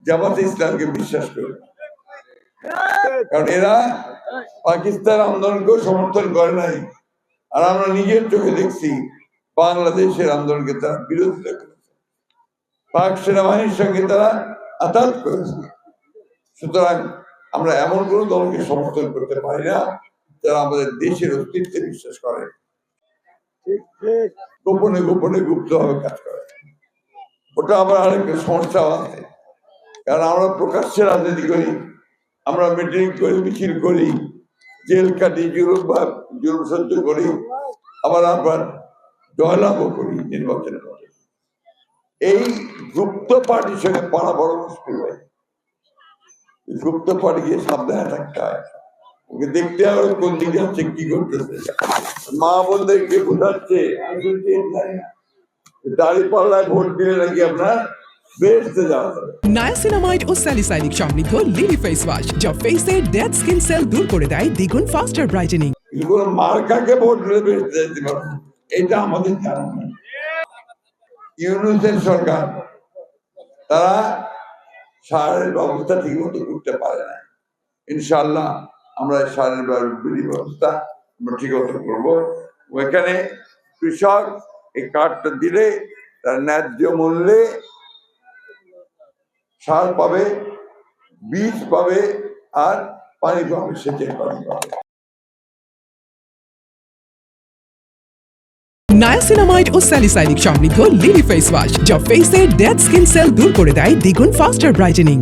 জামাতে ইসলামকে বিশ্বাস করে, কারণ এরা পাকিস্তান আন্দোলনকেও সমর্থন করে নাই। আর আমরা নিজের চোখে দেখছি বাংলাদেশের আন্দোলনকে তারা বিরোধিতা করেছে, পাক সেনাবাহিনীর সঙ্গে তারা আতাত করেছে। সুতরাং আমরা এমন কোন দলকে সমর্থন করতে পারি না যারা আমাদের দেশের অস্তিত্বে বিশ্বাস করে, গোপনে গোপনে গুপ্তভাবে কাজ করে। ওটা আবার আরেকটা সমস্যা আছে, কারণ আমরা প্রকাশ্যে রাজনীতি করি, আমরা মিটিং করি, মিছিল করি, জেল কাটি, জুলুম সহ্য করি, আবার জয়লাভও করি নির্বাচনের পরে। এই গুপ্ত পার্টির সঙ্গে পাড়া বড় মুশকিল হয়। গুপ্ত পার্টি গিয়ে সাবধানে থাকতে হয়, ওকে দেখতে হবে কোন দিকে যাচ্ছে, কি করতেছে। মা বোনদেরকে বোঝাচ্ছে দাড়ি পাল্লায় ভোট দিলে নাকি আপনার বেহেশতে যাওয়া যাবে। নায়াসিনামাইড ও স্যালিসাইলিক সমৃদ্ধ লিলি ফেস ওয়াশ যা ফেসের ডেড স্কিন সেল দূর করে দেয় দ্বিগুণ ফাস্টার ব্রাইটেনিং। এগুলো মার্কাকে ভোট দিলে বেহেশতে যেতে পারবে, এটা আমাদের ধারণা। ইউনূসের সরকার তারা সারের ব্যবস্থা ঠিক মতো করতে পারে না। ইনশাআল্লাহ আমরা সারের ব্যবস্থা আমরা ঠিক মতো করবো। ওইখানে কৃষক এই কার্ডটা দিলে তার ন্যায্য মূল্যে সার পাবে, বীজ পাবে, আর পানি পাবে, সেচের পানি পাবে। নায়াসিনামাইড ও স্যালিসাইলিক সমৃদ্ধ লিলি ফেস ওয়াশ যা ফেসের ডেড স্কিন সেল দূর করে দেয় দ্বিগুণ ফাস্টার ব্রাইটেনিং।